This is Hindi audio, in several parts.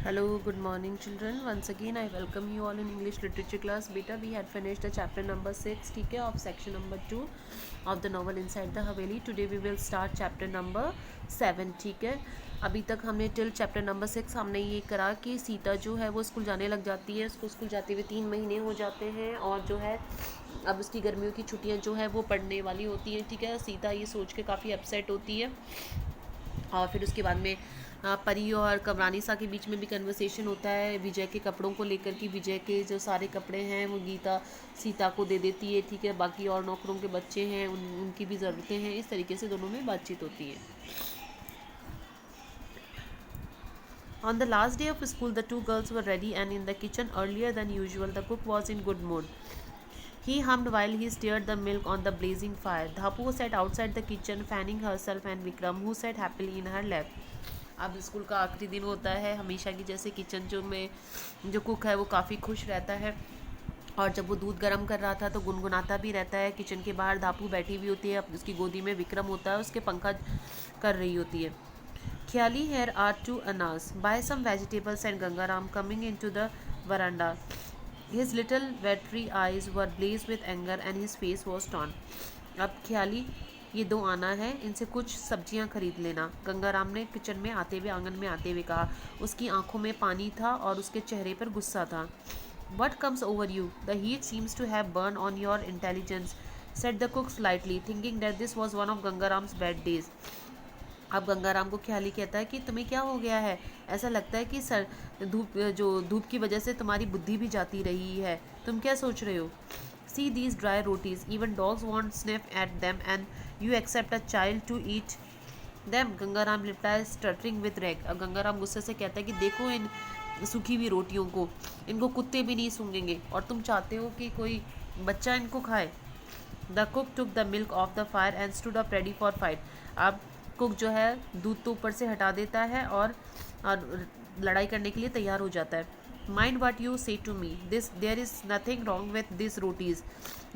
Hello, good morning, children. Once again, I welcome you all in English literature class. Beta, we had finished the chapter number 6, ठीक है, of section number 2 of the novel Inside the Haveli. Today we will start chapter number 7, ठीक है. अभी तक हमने टिल चैप्टर नंबर 6 हमने ये करा कि सीता जो है वो स्कूल जाने लग जाती है. उसको स्कूल जाते हुए 3 महीने हो जाते हैं और जो है अब उसकी गर्मियों की छुट्टियां जो है वो पड़ने वाली होती हैं, ठीक है. सीता ये सोच के काफ़ी अपसेट होती है और फिर उसके बाद में परी और कमरानिसा के बीच में भी कन्वर्सेशन होता है विजय के कपड़ों को लेकर कि विजय के जो सारे कपड़े हैं वो गीता सीता को दे देती है, ठीक है. बाकी और नौकरों के बच्चे हैं उनकी भी ज़रूरतें हैं. इस तरीके से दोनों में बातचीत होती है. On the last day of school, the two girls were ready and in the kitchen earlier than usual. The cook was in good mood. He hummed while he stirred the milk on the blazing fire. Dhapu sat outside the kitchen fanning herself and Vikram, who sat happily in her lap. अब स्कूल का आखिरी दिन होता है. हमेशा की जैसे किचन जो कुक है वो काफ़ी खुश रहता है और जब वो दूध गर्म कर रहा था तो गुनगुनाता भी रहता है. किचन के बाहर धापू बैठी हुई होती है, उसकी गोदी में विक्रम होता है, उसके पंखा कर रही होती है. Kyali here are two Anas. Buy some vegetables and Gangaram coming into the veranda. His little watery eyes were blazed with anger and his face was torn. अब ख्याली ये दो आना है, इनसे कुछ सब्जियां खरीद लेना. गंगाराम ने किचन में आते हुए आंगन में आते हुए कहा. उसकी आंखों में पानी था और उसके चेहरे पर गुस्सा था. What comes over you? The heat seems to have burned on your intelligence, said the cook slightly, thinking that this was one of Gangaram's bad days. अब गंगाराम को ख्याली कहता है कि तुम्हें क्या हो गया है. ऐसा लगता है कि सर धूप की वजह से तुम्हारी बुद्धि भी जाती रही है. तुम क्या सोच रहे हो. See these dry rotis, even dogs won't sniff at them and you expect a child to eat them. Gangaram reply stuttering with rage. अब गंगाराम गुस्से से कहता है कि देखो इन सूखी हुई रोटियों को, इनको कुत्ते भी नहीं सूंघेंगे और तुम चाहते हो कि कोई बच्चा इनको खाए. The cook took the milk of the fire and stood up ready for fight. अब कुक जो है दूध तो ऊपर से हटा देता है और लड़ाई करने के लिए तैयार हो जाता है. Mind what you say to me. This there is nothing wrong with this rotis,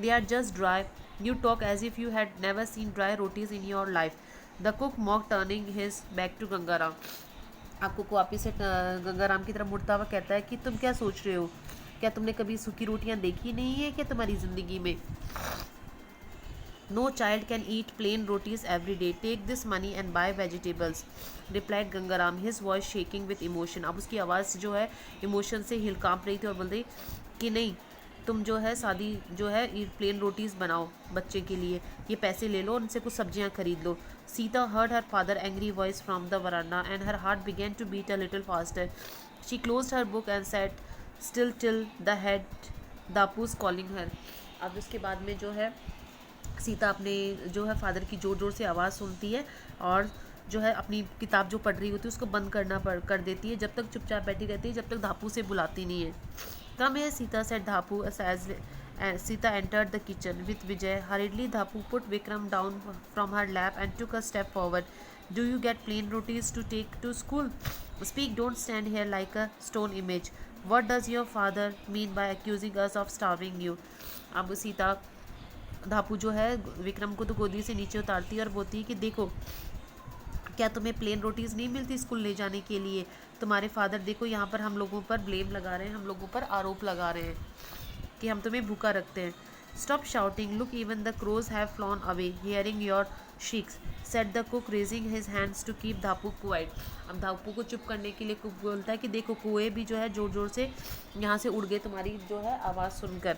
they are just dry. You talk as if you had never seen dry rotis in your life. The cook mock turning his back to Gangaram. आपको को वापिस से गंगाराम की तरफ मुड़ता हुआ कहता है कि तुम क्या सोच रहे हो. क्या तुमने कभी सूखी रोटियां देखी नहीं है क्या तुम्हारी ज़िंदगी में. No child can eat plain rotis every day. Take this money and buy vegetables, replied Gangaram, his voice shaking with emotion. अब उसकी आवाज़ जो है इमोशन से हिल कांप रही थी और बोल रही कि नहीं, तुम जो है सादी जो है प्लेन रोटीज़ बनाओ बच्चे के लिए, ये पैसे ले लो, उनसे कुछ सब्जियां खरीद लो. Sita heard her father angry voice from the veranda and her heart began to beat a little faster. She closed her book and sat still till the head Dapu's calling her. अब उसके बाद में जो है सीता अपने जो है फादर की ज़ोर ज़ोर से आवाज़ सुनती है और जो है अपनी किताब जो पढ़ रही होती है उसको बंद कर देती है. जब तक चुपचाप बैठी रहती है, जब तक धापू से बुलाती नहीं है. कम है Sita said Dhapu as Sita entered the kitchen with Vijay. Hurriedly Dhapu put Vikram down from her lap and took a step forward. Do you get plain rotis to take to school. Speak, don't stand here like a stone image. What does your father mean by accusing us of starving you. अब सीता धापू जो है विक्रम को तो गोदी से नीचे उतारती है और बोलती है कि देखो, क्या तुम्हें प्लेन रोटीज़ नहीं मिलती स्कूल ले जाने के लिए. तुम्हारे फादर देखो यहाँ पर हम लोगों पर ब्लेम लगा रहे हैं, हम लोगों पर आरोप लगा रहे हैं कि हम तुम्हें भूखा रखते हैं. Stop shouting, look even the crows have flown away hearing your shrieks, said the cook raising his hands to keep Dhapu quiet. अब धापू को चुप करने के लिए कुक बोलता है कि देखो कुएं भी जो है ज़ोर ज़ोर से यहाँ से उड़ गए तुम्हारी जो है आवाज़ सुनकर.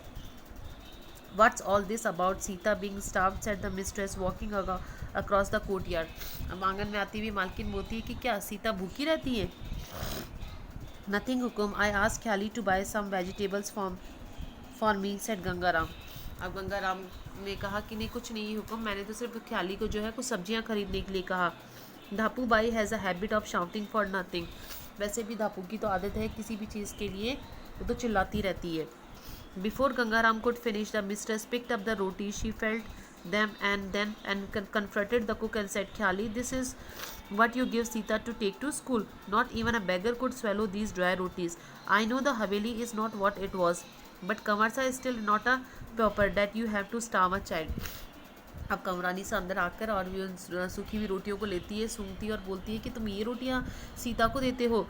What's all this about Sita being starved, said the mistress walking across the courtyard. अब आंगन में आती हुई मालकिन बोलती है कि क्या सीता भूखी रहती है. Nothing Hukum, I asked Kyali to buy some vegetables for me, said Gangaram. अब गंगाराम ने कहा कि नहीं कुछ नहीं हुक्म, मैंने तो सिर्फ ख्याली को जो है कुछ सब्जियां खरीदने के लिए कहा. Dhapu Bai has a habit of shouting for nothing. वैसे भी धापू की तो आदत है किसी भी चीज़ के लिए वो तो चिल्लाती रहती है. Before Gangaram could finish, the mistress picked up the roti. She felt them and confronted the cook and said, "Khyali, this is what you give Sita to take to school. Not even a beggar could swallow these dry rotis. I know the Haveli is not what it was, but Kamarsa is still not a pauper that you have to starve a child." अब कमरानी से अंदर आकर और भी उन सूखी हुई रोटियों को लेती है, सूंघती है और बोलती है कि तुम ये रोटियां सीता को देते हो.